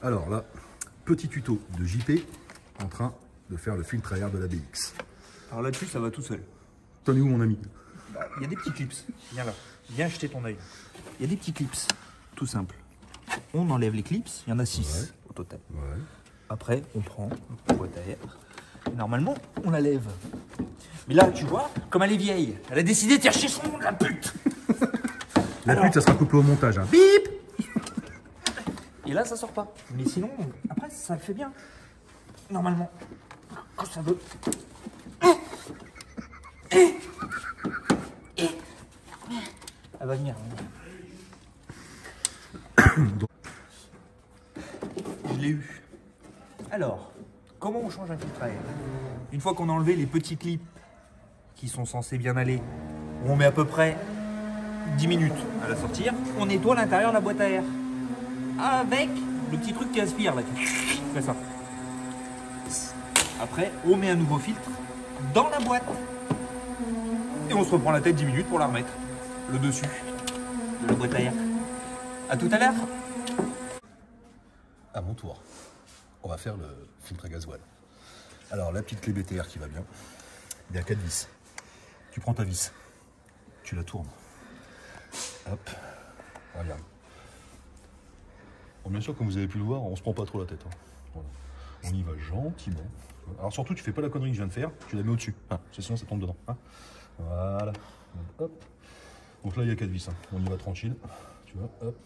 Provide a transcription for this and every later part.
Alors là, petit tuto de JP en train de faire le filtre à air de la BX. Alors là-dessus, ça va tout seul. T'en es où, mon ami? Il y a des petits clips. Viens là. Viens jeter ton œil. Il y a des petits clips. Tout simple. On enlève les clips. Il y en a 6 au total. Ouais. Après, on prend la boîte à air. Et normalement, on la lève. Mais là, tu vois, comme elle est vieille, elle a décidé de faire chier son monde, la pute. La pute, ça sera coupé au montage. Hein. Bip. Et là, ça sort pas. Mais sinon, après, ça le fait bien. Normalement, quand ça veut. Elle va venir. Je l'ai eu. Alors, comment on change un filtre à air? Une fois qu'on a enlevé les petits clips qui sont censés bien aller, on met à peu près 10 minutes à la sortir, on nettoie l'intérieur de la boîte à air. Avec le petit truc qui aspire là. Fais ça. Après, on met un nouveau filtre dans la boîte. Et on se reprend la tête 10 minutes pour la remettre. Le dessus de la boîte à air. À tout à l'heure. À mon tour, on va faire le filtre à gasoil. Alors, la petite clé BTR qui va bien. Il y a 4 vis. Tu prends ta vis, tu la tournes. Hop, regarde. Bon, bien sûr, comme vous avez pu le voir, on se prend pas trop la tête. Hein. Voilà. On y va gentiment. Alors surtout, tu fais pas la connerie que je viens de faire, tu la mets au-dessus. Hein. Sinon, ça tombe dedans. Hein. Voilà. Hop. Donc là, il y a 4 vis. Hein. On y va tranquille. Tu vois, hop.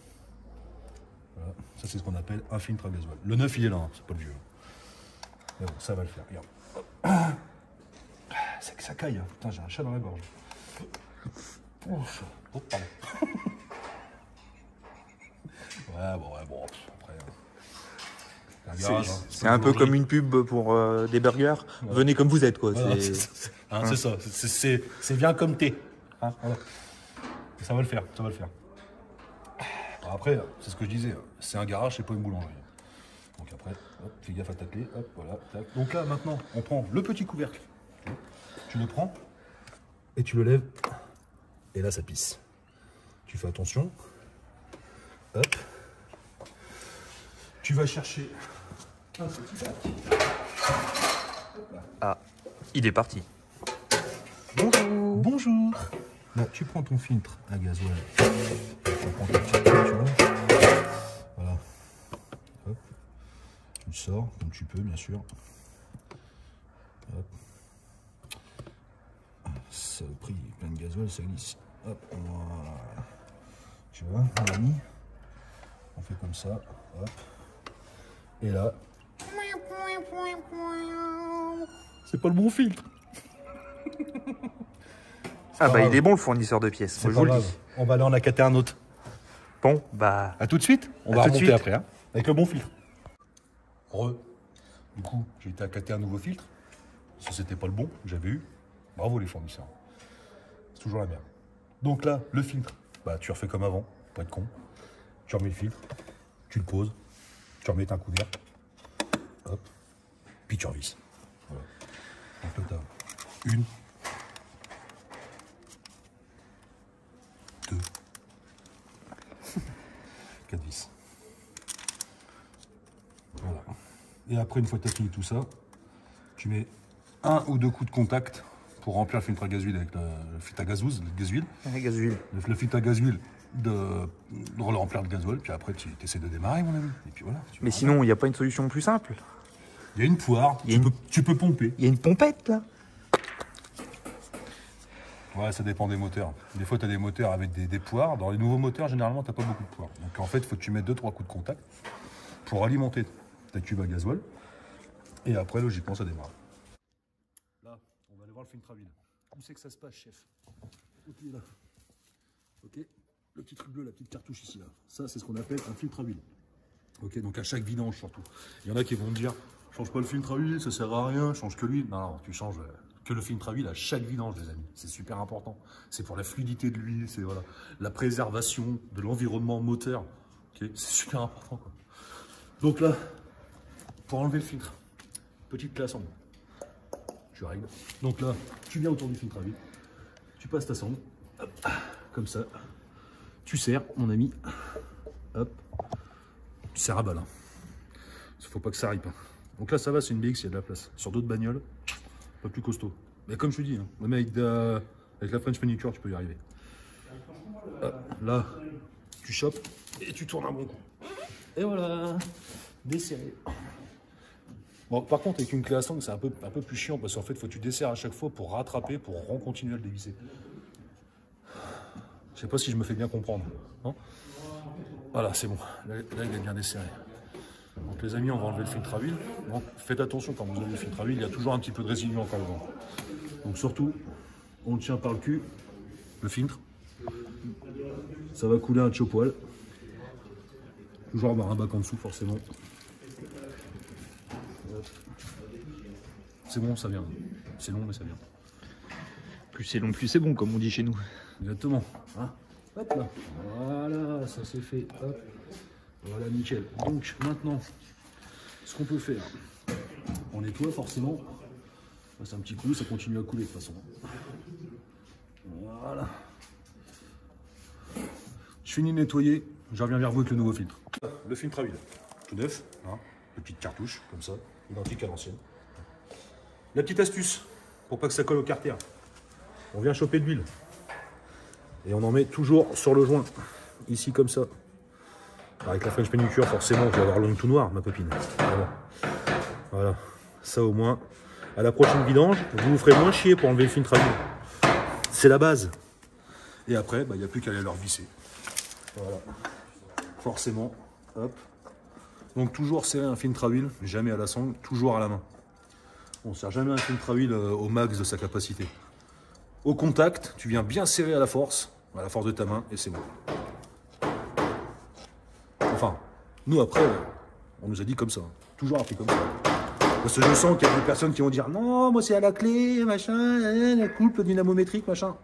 Voilà. Ça, c'est ce qu'on appelle un filtre à gasoil. Le neuf, il est là, hein. C'est pas le vieux. Mais bon, ça va le faire. Regarde. Hop. C'est que ça caille. Hein. Putain, j'ai un chat dans la gorge. Oh, pardon. Ouais, bon. Après, garage, c'est un peu comme une pub pour des burgers. Ouais. Venez comme vous êtes, quoi. Voilà, c'est ça. C'est bien comme t'es. Hein, voilà. Ça va le faire, ça va le faire. Après, c'est ce que je disais, c'est un garage, c'est pas une boulangerie. Donc après, hop, fais gaffe à ta clé, hop, voilà, tac. Donc là, maintenant, on prend le petit couvercle. Tu le prends et tu le lèves. Et là, ça pisse. Tu fais attention. Hop. Tu vas chercher un petit bac. Ah, il est parti. Bonjour. Bonjour. Là, tu prends ton filtre à gasoil. Tu prends ta petite clé, tu vois. Voilà. Hop. Tu sors comme tu peux, bien sûr. Hop. Saloperie, plein de gasoil, ça glisse. Hop, voilà. Tu vois, on a mis. On fait comme ça. Hop. Et là. C'est pas le bon filtre. Ah bah il est bon le fournisseur de pièces, moi je vous le dis. On va aller en accater un autre. Bon, bah... À tout de suite. On va remonter après, hein, avec le bon filtre. Du coup, j'ai été accater un nouveau filtre. Ça, c'était pas le bon que j'avais eu. Bravo les fournisseurs. C'est toujours la merde. Donc là, le filtre, bah tu refais comme avant, pas être con. Tu remets le filtre, tu le poses, tu remets un couvercle, hop, puis tu revisses. Voilà. Donc là, t'as une, 2, 4 vis. Voilà. Et après, une fois que tu as fini tout ça, tu mets 1 ou 2 coups de contact pour remplir le filtre à gaz huile avec le filtre à gazouz, le gaz huile. Le filtre à gaz huile de le remplir de gasoil, puis après tu essaies de démarrer, mon ami. Et puis voilà. Mais sinon, il n'y a pas une solution plus simple? Il y a une poire, tu peux pomper. Il y a une pompette là? Ouais, ça dépend des moteurs. Des fois, tu as des moteurs avec des poires. Dans les nouveaux moteurs, généralement, tu n'as pas beaucoup de poires. Donc en fait, il faut que tu mettes 2-3 coups de contact pour alimenter ta cuve à gasoil. Et après, logiquement, ça démarre. Là, on va aller voir le filtre à huile. Où c'est que ça se passe, chef? Ok, là. Ok, le petit truc bleu, la petite cartouche ici, là. Ça, c'est ce qu'on appelle un filtre à huile. Ok, donc à chaque vidange, surtout. Il y en a qui vont me dire, change pas le filtre à huile, ça sert à rien, change que l'huile. Non, tu changes que le filtre à huile à chaque vidange, les amis. C'est super important. C'est pour la fluidité de l'huile, c'est voilà, la préservation de l'environnement moteur. Okay, c'est super important, quoi. Donc là, pour enlever le filtre, petite clé à sonde. Tu règles. Donc là, tu viens autour du filtre à huile, tu passes ta sonde, hop, comme ça. Tu serres, mon ami. Hop. Tu serres à balle. Hein. Il faut pas que ça ripe. Hein. Donc là, ça va, c'est une BX, il y a de la place. Sur d'autres bagnoles, pas plus costaud. Mais comme je te dis, hein, même avec la French Manicure, tu peux y arriver. Là, tu chopes et tu tournes un bon coup. Et voilà, desserré. Bon, par contre, avec une clé à sangle, c'est un peu plus chiant parce qu'en fait, il faut que tu desserres à chaque fois pour rattraper, pour continuer à le dévisser. Je sais pas si je me fais bien comprendre. Hein, voilà, c'est bon. Là, il est bien desserré. Donc les amis, on va enlever le filtre à huile. Donc faites attention quand vous avez le filtre à huile, il y a toujours un petit peu de résidu encore dedans. Donc surtout, on le tient par le cul, le filtre. Ça va couler un chaud poil. Toujours avoir un bac en dessous forcément. C'est bon, ça vient. C'est long, mais ça vient. Plus c'est long, plus c'est bon, comme on dit chez nous. Exactement. Hein, hop là. Voilà, ça c'est fait. Hop. Voilà, nickel. Donc maintenant, ce qu'on peut faire, on nettoie forcément. C'est un petit coup, ça continue à couler de toute façon. Voilà. Je finis de nettoyer, je reviens vers vous avec le nouveau filtre. Le filtre à huile, tout neuf, hein, petite cartouche, comme ça, identique à l'ancienne. La petite astuce, pour pas que ça colle au carter, on vient choper de l'huile. Et on en met toujours sur le joint, ici comme ça. Avec la French Manicure, forcément, je vais avoir l'ongle tout noir, ma copine. Voilà, ça au moins. À la prochaine vidange, vous vous ferez moins chier pour enlever le filtre à huile. C'est la base. Et après, il n'y a plus qu'à aller leur visser. Voilà. Forcément, hop. Donc toujours serrer un filtre à huile, jamais à la sangle, toujours à la main. On ne sert jamais un filtre à huile au max de sa capacité. Au contact, tu viens bien serrer à la force de ta main, et c'est bon. Enfin, nous après, on nous a dit comme ça. Toujours appris comme ça. Parce que je sens qu'il y a des personnes qui vont dire non, moi c'est à la clé, machin, la coupe dynamométrique, machin.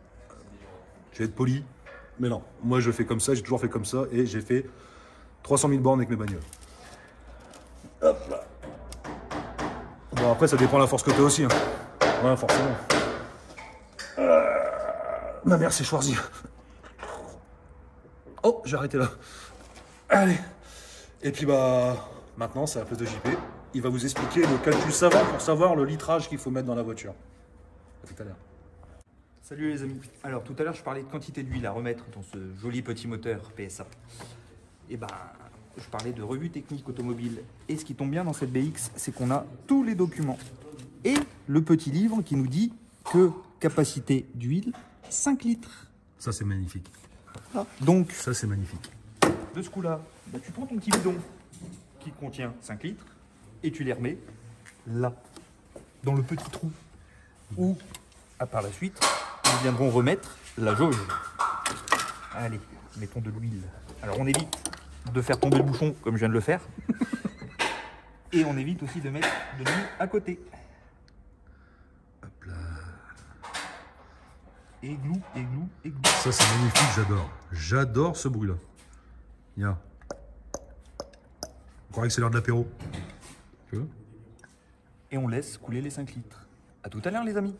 Je vais être poli, mais non. Moi je fais comme ça, j'ai toujours fait comme ça, et j'ai fait 300 000 bornes avec mes bagnoles. Hop là. Bon après ça dépend de la force que tu as aussi. Hein. Ouais, forcément. Ma mère c'est Schwarzy. Oh, j'ai arrêté là. Allez. Et puis maintenant c'est à la place de JP. Il va vous expliquer le calcul savant pour savoir le litrage qu'il faut mettre dans la voiture. À tout à l'heure. Salut les amis. Alors tout à l'heure je parlais de quantité d'huile à remettre dans ce joli petit moteur PSA. Et je parlais de revue technique automobile. Et ce qui tombe bien dans cette BX, c'est qu'on a tous les documents. Et le petit livre qui nous dit que capacité d'huile, 5 litres. Ça c'est magnifique. Voilà. Donc, ça c'est magnifique. De ce coup-là, tu prends ton petit bidon qui contient 5 litres et tu les remets là, dans le petit trou où, par la suite, nous viendrons remettre la jauge. Allez, mettons de l'huile. Alors on évite de faire tomber le bouchon comme je viens de le faire. Et on évite aussi de mettre de l'huile à côté. Hop là. Églou, églou, églou. Ça c'est magnifique, j'adore. J'adore ce bruit-là. Viens. On croirait que c'est l'heure de l'apéro. Tu veux ? Et on laisse couler les 5 litres. À tout à l'heure les amis.